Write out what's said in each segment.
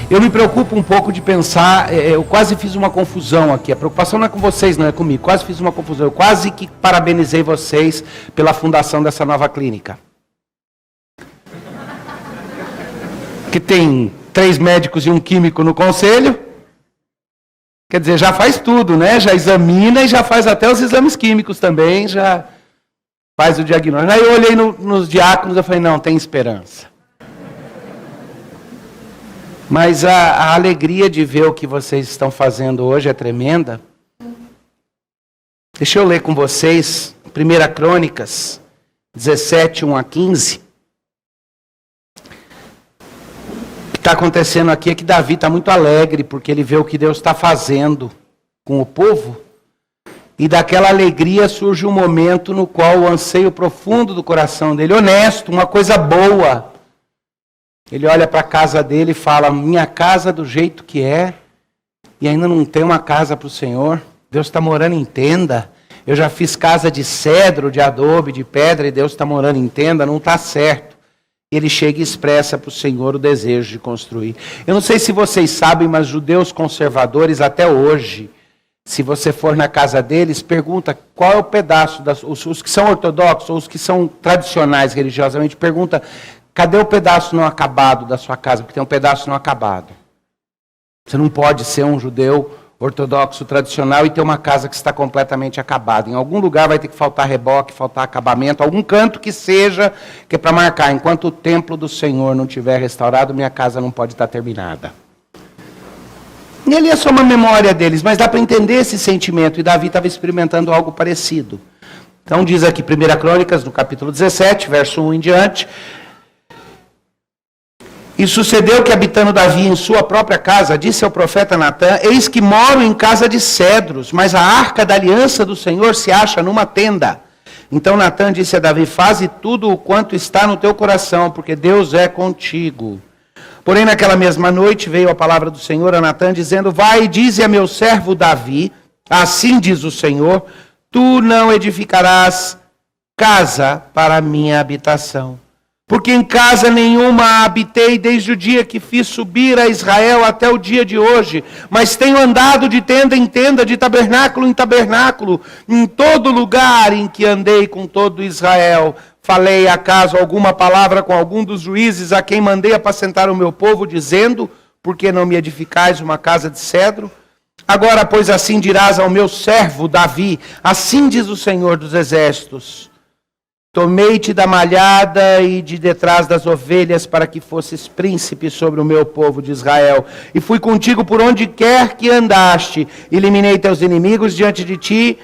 Eu me preocupo um pouco de pensar, eu quase fiz uma confusão aqui, a preocupação não é com vocês, não é comigo, quase fiz uma confusão, eu quase que parabenizei vocês pela fundação dessa nova clínica. Que tem 3 médicos e um químico no conselho, quer dizer, já faz tudo, né? Já examina e já faz até os exames químicos também, já faz o diagnóstico. Aí eu olhei nos diáconos e falei, não, tem esperança. Mas a alegria de ver o que vocês estão fazendo hoje é tremenda. Deixa eu ler com vocês 1 Crônicas 17, 1 a 15. O que está acontecendo aqui é que Davi está muito alegre, porque ele vê o que Deus está fazendo com o povo. E daquela alegria surge um momento no qual o anseio profundo do coração dele, honesto, uma coisa boa. Ele olha para a casa dele e fala, minha casa do jeito que é, e ainda não tem uma casa para o Senhor. Deus está morando em tenda. Eu já fiz casa de cedro, de adobe, de pedra, e Deus está morando em tenda, não está certo. Ele chega e expressa para o Senhor o desejo de construir. Eu não sei se vocês sabem, mas judeus conservadores até hoje, se você for na casa deles, pergunta qual é o pedaço, os que são ortodoxos, ou os que são tradicionais religiosamente, pergunta, cadê o pedaço não acabado da sua casa? Porque tem um pedaço não acabado. Você não pode ser um judeu ortodoxo tradicional e ter uma casa que está completamente acabada. Em algum lugar vai ter que faltar reboque, faltar acabamento, algum canto que seja, que é para marcar. Enquanto o templo do Senhor não estiver restaurado, minha casa não pode estar terminada. E ali é só uma memória deles, mas dá para entender esse sentimento. E Davi estava experimentando algo parecido. Então diz aqui, 1 Crônicas, no capítulo 17, verso 1 em diante. E sucedeu que, habitando Davi em sua própria casa, disse ao profeta Natã, eis que moro em casa de cedros, mas a arca da aliança do Senhor se acha numa tenda. Então Natã disse a Davi, faze tudo o quanto está no teu coração, porque Deus é contigo. Porém, naquela mesma noite veio a palavra do Senhor a Natã, dizendo, vai e dize a meu servo Davi, assim diz o Senhor, tu não edificarás casa para a minha habitação. Porque em casa nenhuma habitei desde o dia que fiz subir a Israel até o dia de hoje, mas tenho andado de tenda em tenda, de tabernáculo em tabernáculo, em todo lugar em que andei com todo Israel. Falei acaso alguma palavra com algum dos juízes a quem mandei apacentar o meu povo, dizendo, por que não me edificais uma casa de cedro? Agora, pois, assim dirás ao meu servo Davi, assim diz o Senhor dos Exércitos, tomei-te da malhada e de detrás das ovelhas para que fosses príncipe sobre o meu povo de Israel. E fui contigo por onde quer que andaste. Eliminei teus inimigos diante de ti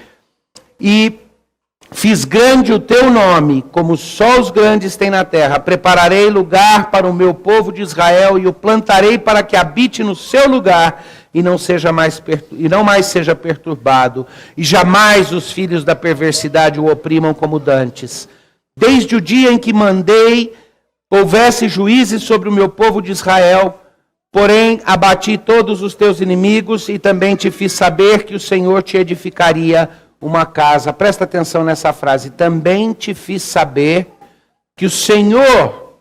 e fiz grande o teu nome, como só os grandes têm na terra. Prepararei lugar para o meu povo de Israel e o plantarei para que habite no seu lugar e não mais seja perturbado. E jamais os filhos da perversidade o oprimam como dantes. Desde o dia em que mandei, houvesse juízes sobre o meu povo de Israel, porém abati todos os teus inimigos e também te fiz saber que o Senhor te edificaria uma casa. Presta atenção nessa frase. Também te fiz saber que o Senhor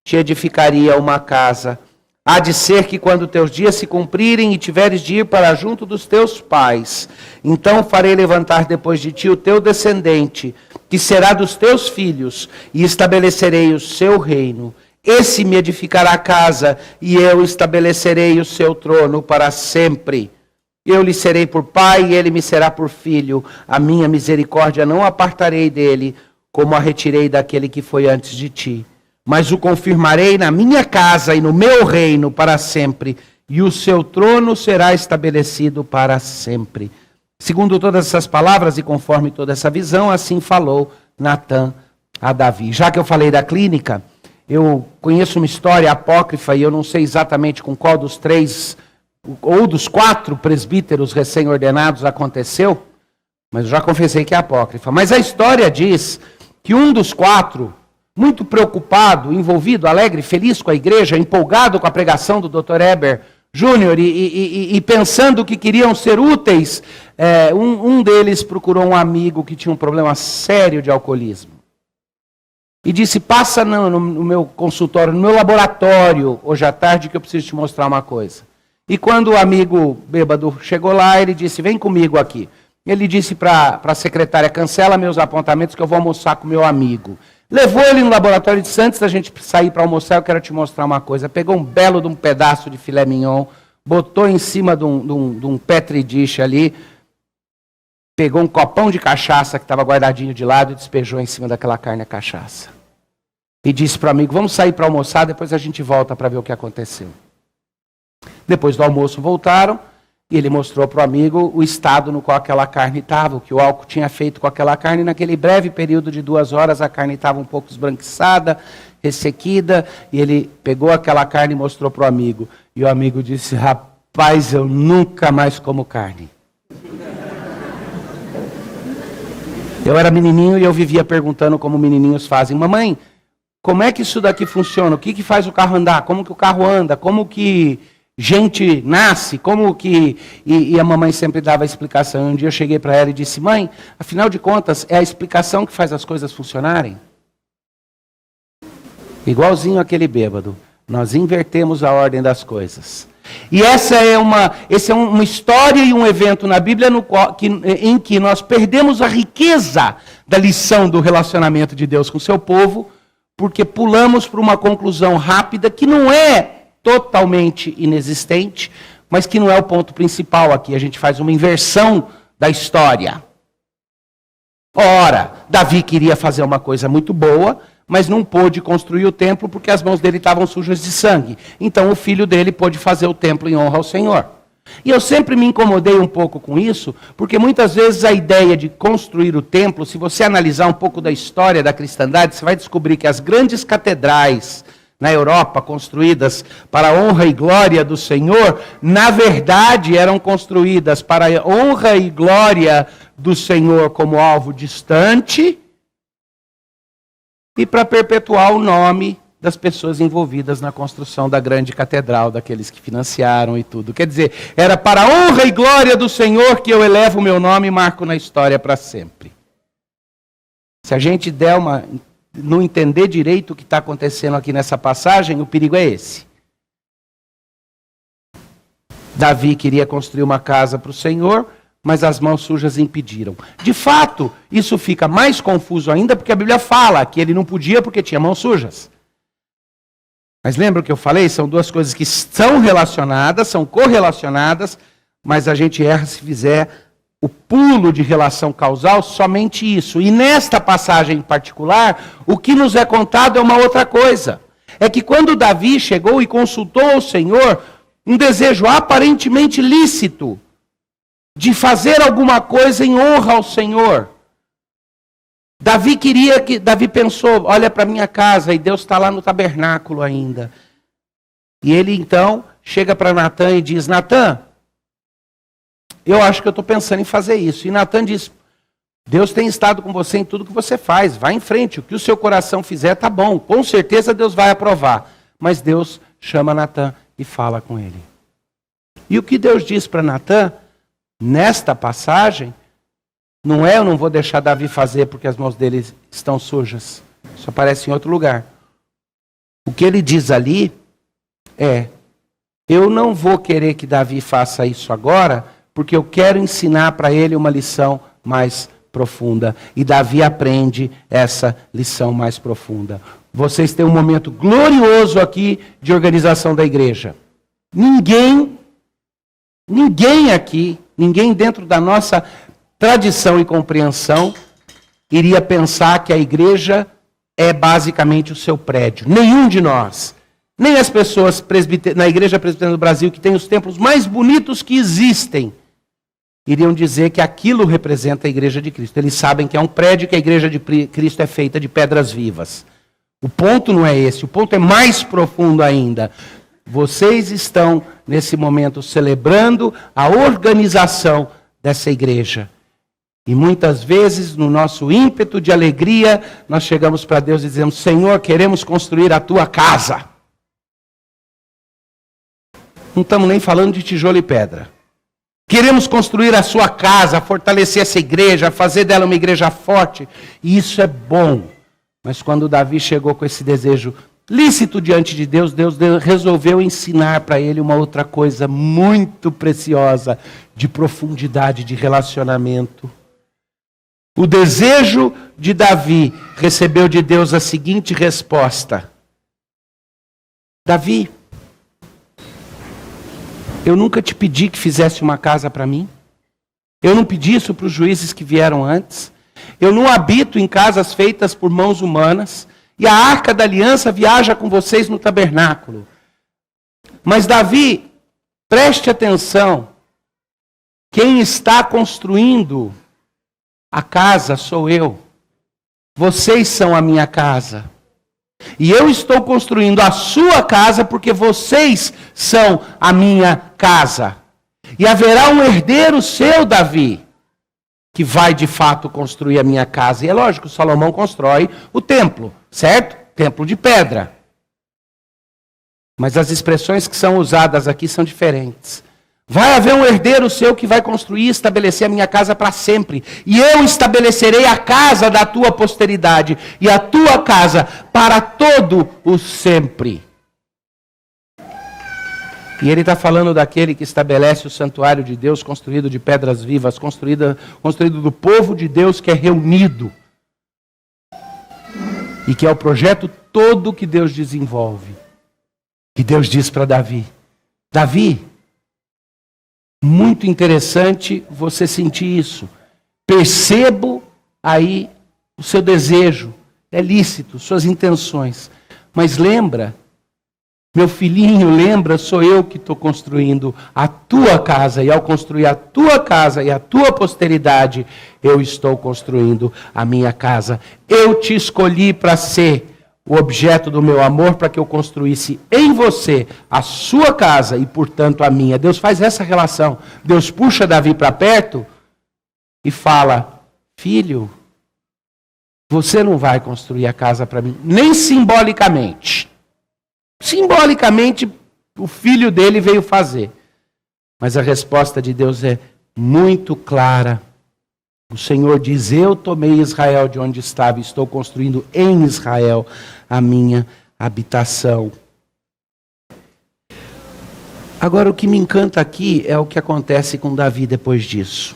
te edificaria uma casa. Há de ser que quando teus dias se cumprirem e tiveres de ir para junto dos teus pais, então farei levantar depois de ti o teu descendente, que será dos teus filhos, e estabelecerei o seu reino. Esse me edificará a casa, e eu estabelecerei o seu trono para sempre. Eu lhe serei por pai, e ele me será por filho. A minha misericórdia não apartarei dele, como a retirei daquele que foi antes de ti. Mas o confirmarei na minha casa e no meu reino para sempre, e o seu trono será estabelecido para sempre. Segundo todas essas palavras e conforme toda essa visão, assim falou Natã a Davi. Já que eu falei da clínica, eu conheço uma história apócrifa, e eu não sei exatamente com qual dos 3 ou dos 4 presbíteros recém-ordenados aconteceu, mas eu já confessei que é apócrifa. Mas a história diz que um dos 4... muito preocupado, envolvido, alegre, feliz com a igreja, empolgado com a pregação do Dr. Heber Júnior e pensando que queriam ser úteis, um deles procurou um amigo que tinha um problema sério de alcoolismo. e disse, passa no meu consultório, no meu laboratório, hoje à tarde, que eu preciso te mostrar uma coisa. E quando o amigo bêbado chegou lá, ele disse, vem comigo aqui. Ele disse para a secretária, cancela meus apontamentos que eu vou almoçar com meu amigo. Levou ele no laboratório e disse, antes da gente sair para almoçar, eu quero te mostrar uma coisa. Pegou um belo de um pedaço de filé mignon, botou em cima de um petri dish ali, pegou um copão de cachaça que estava guardadinho de lado e despejou em cima daquela carne a cachaça. E disse para o amigo, vamos sair para almoçar, depois a gente volta para ver o que aconteceu. Depois do almoço voltaram, e ele mostrou para o amigo o estado no qual aquela carne estava, o que o álcool tinha feito com aquela carne. Naquele breve período de 2 horas, a carne estava um pouco esbranquiçada, ressequida, e ele pegou aquela carne e mostrou para o amigo. E o amigo disse, rapaz, eu nunca mais como carne. Eu era menininho e eu vivia perguntando como menininhos fazem. Mamãe, como é que isso daqui funciona? O que faz o carro andar? Como que o carro anda? Como que gente nasce? Como que... E a mamãe sempre dava a explicação. Um dia eu cheguei para ela e disse, mãe, afinal de contas, é a explicação que faz as coisas funcionarem? Igualzinho aquele bêbado. Nós invertemos a ordem das coisas. E essa é uma história e um evento na Bíblia em que nós perdemos a riqueza da lição do relacionamento de Deus com o seu povo, porque pulamos para uma conclusão rápida que não é totalmente inexistente, mas que não é o ponto principal aqui. A gente faz uma inversão da história. Ora, Davi queria fazer uma coisa muito boa, mas não pôde construir o templo porque as mãos dele estavam sujas de sangue. Então o filho dele pôde fazer o templo em honra ao Senhor. E eu sempre me incomodei um pouco com isso, porque muitas vezes a ideia de construir o templo, se você analisar um pouco da história da cristandade, você vai descobrir que as grandes catedrais na Europa, construídas para a honra e glória do Senhor, na verdade eram construídas para a honra e glória do Senhor como alvo distante, e para perpetuar o nome das pessoas envolvidas na construção da grande catedral, daqueles que financiaram e tudo. Quer dizer, era para a honra e glória do Senhor que eu elevo o meu nome e marco na história para sempre. Se a gente não entender direito o que está acontecendo aqui nessa passagem, o perigo é esse. Davi queria construir uma casa para o Senhor, mas as mãos sujas impediram. De fato, isso fica mais confuso ainda, porque a Bíblia fala que ele não podia porque tinha mãos sujas. Mas lembra o que eu falei? São duas coisas que são relacionadas, são correlacionadas, mas a gente erra se fizer o pulo de relação causal, somente isso. E nesta passagem em particular, o que nos é contado é uma outra coisa. É que quando Davi chegou e consultou ao Senhor, um desejo aparentemente lícito, de fazer alguma coisa em honra ao Senhor. Davi pensou, olha para minha casa, e Deus está lá no tabernáculo ainda. E ele então chega para Natã e diz, Natã, eu acho que eu estou pensando em fazer isso. E Natã diz, Deus tem estado com você em tudo que você faz, vai em frente, o que o seu coração fizer está bom, com certeza Deus vai aprovar. Mas Deus chama Natã e fala com ele. E o que Deus diz para Natã, nesta passagem, não é eu não vou deixar Davi fazer porque as mãos dele estão sujas. Isso aparece em outro lugar. O que ele diz ali é, eu não vou querer que Davi faça isso agora, porque eu quero ensinar para ele uma lição mais profunda. E Davi aprende essa lição mais profunda. Vocês têm um momento glorioso aqui de organização da igreja. Ninguém aqui, ninguém dentro da nossa tradição e compreensão iria pensar que a igreja é basicamente o seu prédio. Nenhum de nós. Nem as pessoas na Igreja Presbiteriana do Brasil, que tem os templos mais bonitos que existem, iriam dizer que aquilo representa a Igreja de Cristo. Eles sabem que é um prédio, que a Igreja de Cristo é feita de pedras vivas. O ponto não é esse, o ponto é mais profundo ainda. Vocês estão, nesse momento, celebrando a organização dessa igreja. E muitas vezes, no nosso ímpeto de alegria, nós chegamos para Deus e dizemos, Senhor, queremos construir a tua casa. Não estamos nem falando de tijolo e pedra. Queremos construir a sua casa, fortalecer essa igreja, fazer dela uma igreja forte. E isso é bom. Mas quando Davi chegou com esse desejo lícito diante de Deus, Deus resolveu ensinar para ele uma outra coisa muito preciosa, de profundidade, de relacionamento. O desejo de Davi recebeu de Deus a seguinte resposta: Davi, eu nunca te pedi que fizesse uma casa para mim. Eu não pedi isso para os juízes que vieram antes. Eu não habito em casas feitas por mãos humanas. E a arca da aliança viaja com vocês no tabernáculo. Mas Davi, preste atenção. Quem está construindo a casa sou eu. Vocês são a minha casa. E eu estou construindo a sua casa porque vocês são a minha casa. E haverá um herdeiro seu, Davi, que vai de fato construir a minha casa. E é lógico, Salomão constrói o templo, certo? Templo de pedra. Mas as expressões que são usadas aqui são diferentes. Vai haver um herdeiro seu que vai construir e estabelecer a minha casa para sempre. E eu estabelecerei a casa da tua posteridade e a tua casa para todo o sempre. E ele está falando daquele que estabelece o santuário de Deus, construído de pedras vivas, construído do povo de Deus que é reunido. E que é o projeto todo que Deus desenvolve. E Deus diz para Davi: Davi, muito interessante você sentir isso. Percebo aí o seu desejo, é lícito, suas intenções. Mas lembra, meu filhinho, lembra, sou eu que estou construindo a tua casa. E ao construir a tua casa e a tua posteridade, eu estou construindo a minha casa. Eu te escolhi para ser o objeto do meu amor, para que eu construísse em você a sua casa e, portanto, a minha. Deus faz essa relação. Deus puxa Davi para perto e fala: filho, você não vai construir a casa para mim, nem simbolicamente. Simbolicamente, o filho dele veio fazer. Mas a resposta de Deus é muito clara. O Senhor diz: eu tomei Israel de onde estava e estou construindo em Israel a minha habitação. Agora, o que me encanta aqui é o que acontece com Davi depois disso.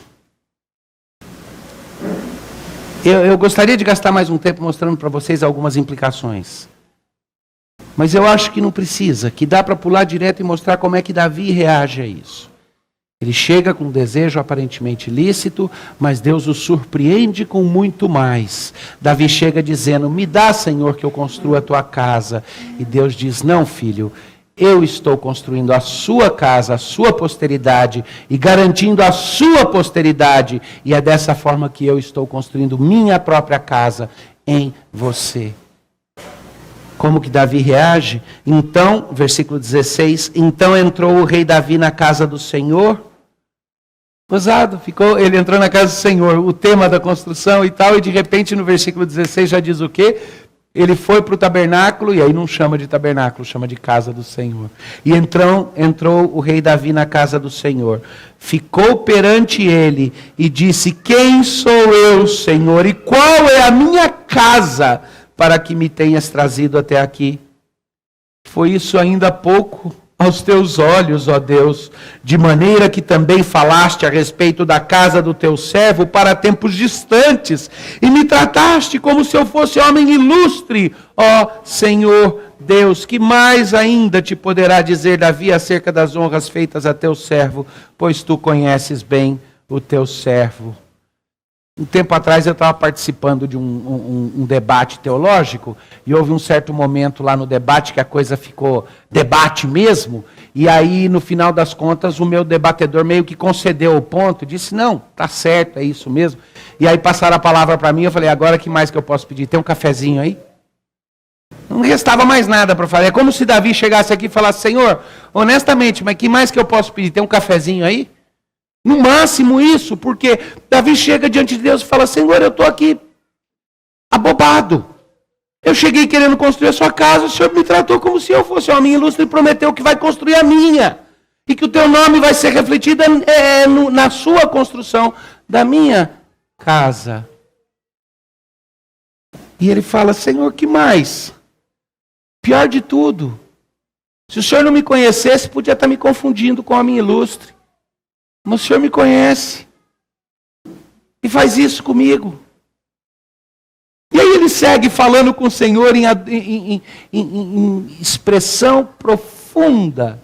Eu gostaria de gastar mais um tempo mostrando para vocês algumas implicações. Mas eu acho que não precisa, que dá para pular direto e mostrar como é que Davi reage a isso. Ele chega com um desejo aparentemente lícito, mas Deus o surpreende com muito mais. Davi chega dizendo: me dá, Senhor, que eu construa a tua casa. E Deus diz: não, filho, eu estou construindo a sua casa, a sua posteridade, e garantindo a sua posteridade. E é dessa forma que eu estou construindo minha própria casa em você. Como que Davi reage? Então, versículo 16, então entrou o rei Davi na casa do Senhor. Gozado, ele entrou na casa do Senhor, o tema da construção e tal, e de repente no versículo 16 já diz o quê? Ele foi para o tabernáculo, e aí não chama de tabernáculo, chama de casa do Senhor. E então entrou o rei Davi na casa do Senhor, ficou perante ele e disse: quem sou eu, Senhor, e qual é a minha casa para que me tenhas trazido até aqui? Foi isso ainda pouco aos teus olhos, ó Deus, de maneira que também falaste a respeito da casa do teu servo para tempos distantes, e me trataste como se eu fosse homem ilustre, ó Senhor Deus. Que mais ainda te poderá dizer Davi acerca das honras feitas a teu servo, pois tu conheces bem o teu servo. Um tempo atrás eu estava participando de um debate teológico, e houve um certo momento lá no debate que a coisa ficou debate mesmo, e aí no final das contas o meu debatedor meio que concedeu o ponto, disse: não, tá certo, é isso mesmo. E aí passaram a palavra para mim, eu falei: agora que mais que eu posso pedir? Tem um cafezinho aí? Não restava mais nada para falar. É como se Davi chegasse aqui e falasse: Senhor, honestamente, mas que mais que eu posso pedir? Tem um cafezinho aí? No máximo isso, porque Davi chega diante de Deus e fala: Senhor, eu estou aqui abobado. Eu cheguei querendo construir a sua casa, o Senhor me tratou como se eu fosse homem ilustre e prometeu que vai construir a minha. E que o teu nome vai ser refletido na sua construção da minha casa. E ele fala: Senhor, que mais? Pior de tudo, se o Senhor não me conhecesse, podia estar me confundindo com homem ilustre. Mas o Senhor me conhece. E faz isso comigo. E aí ele segue falando com o Senhor em expressão profunda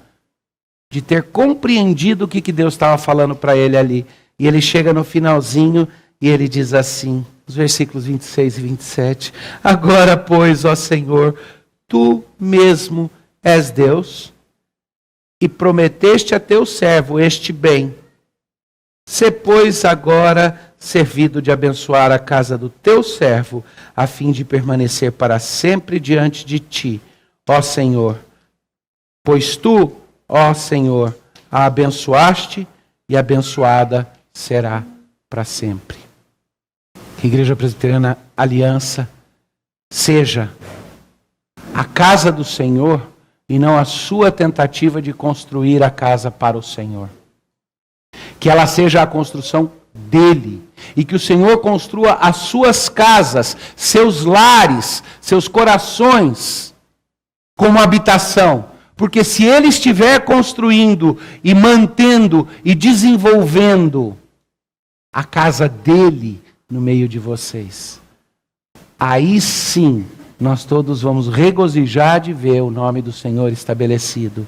de ter compreendido o que Deus estava falando para ele ali. E ele chega no finalzinho e ele diz assim, os versículos 26 e 27. Agora, pois, ó Senhor, tu mesmo és Deus e prometeste a teu servo este bem. Sê, pois, agora servido de abençoar a casa do teu servo, a fim de permanecer para sempre diante de ti, ó Senhor. Pois tu, ó Senhor, a abençoaste e abençoada será para sempre. Igreja Presbiteriana Aliança, seja a casa do Senhor e não a sua tentativa de construir a casa para o Senhor. Que ela seja a construção dele. E que o Senhor construa as suas casas, seus lares, seus corações como habitação. Porque se ele estiver construindo e mantendo e desenvolvendo a casa dele no meio de vocês, aí sim nós todos vamos regozijar de ver o nome do Senhor estabelecido.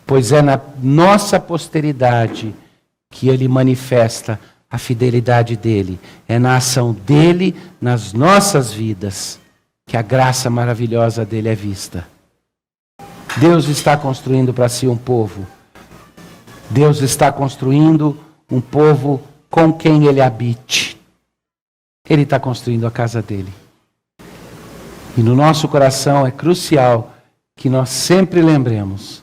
Pois é na nossa posteridade que ele manifesta a fidelidade dele. É na ação dele, nas nossas vidas, que a graça maravilhosa dele é vista. Deus está construindo para si um povo. Deus está construindo um povo com quem ele habite. Ele está construindo a casa dele. E no nosso coração é crucial que nós sempre lembremos,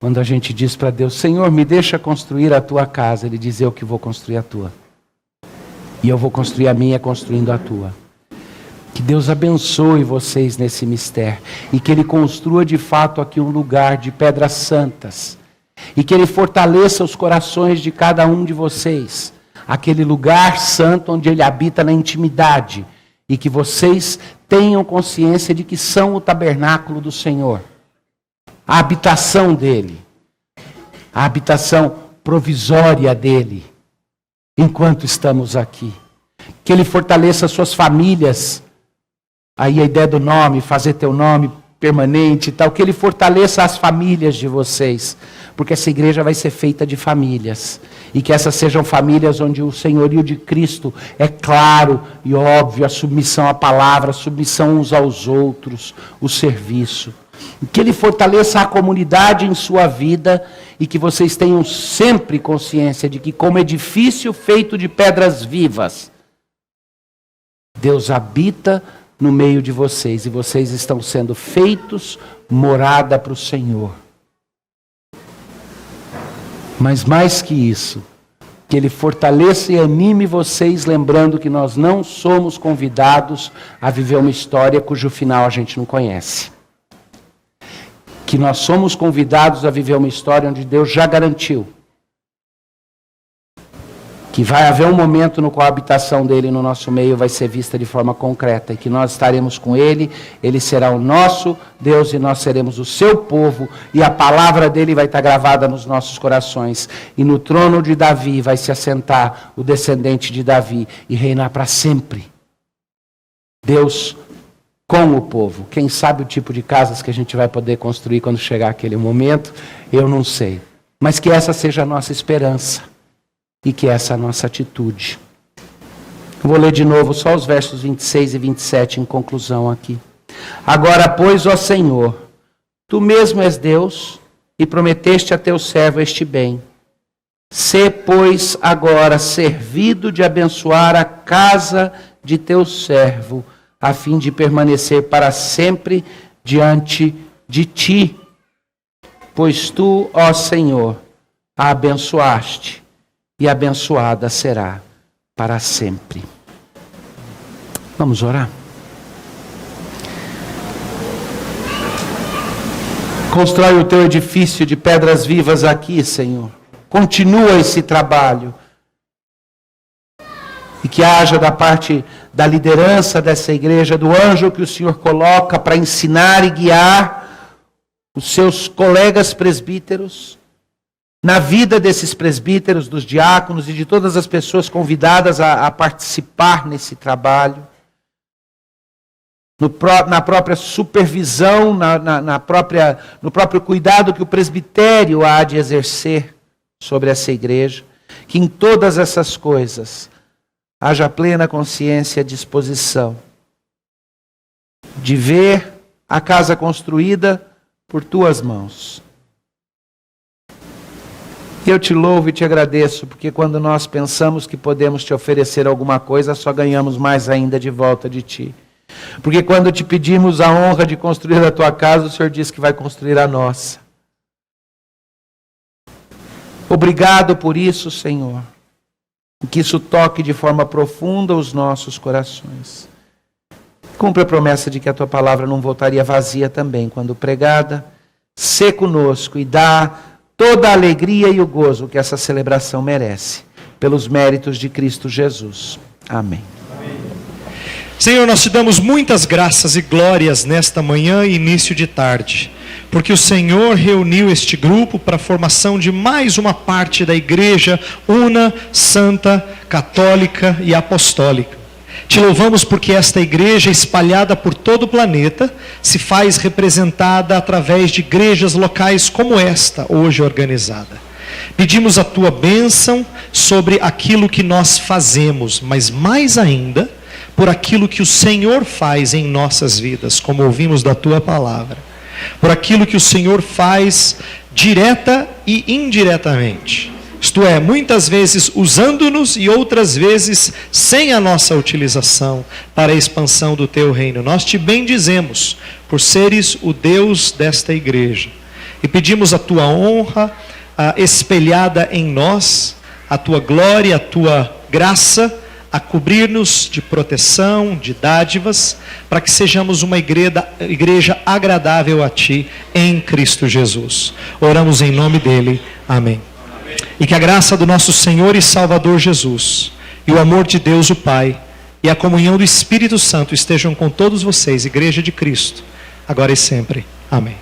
quando a gente diz para Deus: Senhor, me deixa construir a tua casa. Ele diz: eu que vou construir a tua. E eu vou construir a minha construindo a tua. Que Deus abençoe vocês nesse mistério. E que Ele construa de fato aqui um lugar de pedras santas. E que Ele fortaleça os corações de cada um de vocês. Aquele lugar santo onde Ele habita na intimidade. E que vocês tenham consciência de que são o tabernáculo do Senhor. A habitação dEle. A habitação provisória dEle. Enquanto estamos aqui. Que Ele fortaleça as suas famílias. Aí a ideia do nome, fazer teu nome permanente e tal. Que Ele fortaleça as famílias de vocês. Porque essa igreja vai ser feita de famílias. E que essas sejam famílias onde o senhorio de Cristo é claro e óbvio. A submissão à palavra, a submissão uns aos outros, o serviço. Que Ele fortaleça a comunidade em sua vida e que vocês tenham sempre consciência de que, como edifício feito de pedras vivas, Deus habita no meio de vocês e vocês estão sendo feitos morada para o Senhor. Mas mais que isso, que Ele fortaleça e anime vocês, lembrando que nós não somos convidados a viver uma história cujo final a gente não conhece. Que nós somos convidados a viver uma história onde Deus já garantiu que vai haver um momento no qual a habitação dele no nosso meio vai ser vista de forma concreta e que nós estaremos com ele, ele será o nosso Deus e nós seremos o seu povo e a palavra dele vai estar gravada nos nossos corações e no trono de Davi vai se assentar o descendente de Davi e reinar para sempre. Deus com o povo. Quem sabe o tipo de casas que a gente vai poder construir quando chegar aquele momento, eu não sei. Mas que essa seja a nossa esperança. E que essa é a nossa atitude. Eu vou ler de novo só os versos 26 e 27 em conclusão aqui. Agora, pois, ó Senhor, tu mesmo és Deus e prometeste a teu servo este bem. Sê, pois, agora servido de abençoar a casa de teu servo, a fim de permanecer para sempre diante de ti. Pois tu, ó Senhor, a abençoaste e abençoada será para sempre. Vamos orar? Constrói o teu edifício de pedras vivas aqui, Senhor. Continua esse trabalho. E que haja da parte da liderança dessa igreja, do anjo que o Senhor coloca para ensinar e guiar os seus colegas presbíteros, na vida desses presbíteros, dos diáconos e de todas as pessoas convidadas a participar nesse trabalho, na própria supervisão, no próprio cuidado que o presbitério há de exercer sobre essa igreja, que em todas essas coisas haja plena consciência e disposição de ver a casa construída por tuas mãos. E eu te louvo e te agradeço, porque quando nós pensamos que podemos te oferecer alguma coisa, só ganhamos mais ainda de volta de ti. Porque quando te pedimos a honra de construir a tua casa, o Senhor diz que vai construir a nossa. Obrigado por isso, Senhor. Que isso toque de forma profunda os nossos corações. Cumpre a promessa de que a tua palavra não voltaria vazia também, quando pregada. Sê conosco e dá toda a alegria e o gozo que essa celebração merece, pelos méritos de Cristo Jesus. Amém. Senhor, nós te damos muitas graças e glórias nesta manhã e início de tarde, porque o Senhor reuniu este grupo para a formação de mais uma parte da igreja una, santa, católica e apostólica. Te louvamos porque esta igreja espalhada por todo o planeta se faz representada através de igrejas locais como esta, hoje organizada. Pedimos a tua bênção sobre aquilo que nós fazemos, mas mais ainda por aquilo que o Senhor faz em nossas vidas, como ouvimos da tua palavra. Por aquilo que o Senhor faz direta e indiretamente. Isto é, muitas vezes usando-nos e outras vezes sem a nossa utilização para a expansão do teu reino. Nós te bendizemos por seres o Deus desta igreja. E pedimos a tua honra espelhada em nós, a tua glória, a tua graça, a cobrir-nos de proteção, de dádivas, para que sejamos uma igreja agradável a ti em Cristo Jesus. Oramos em nome dele. Amém. E que a graça do nosso Senhor e Salvador Jesus, e o amor de Deus o Pai, e a comunhão do Espírito Santo estejam com todos vocês, Igreja de Cristo, agora e sempre. Amém.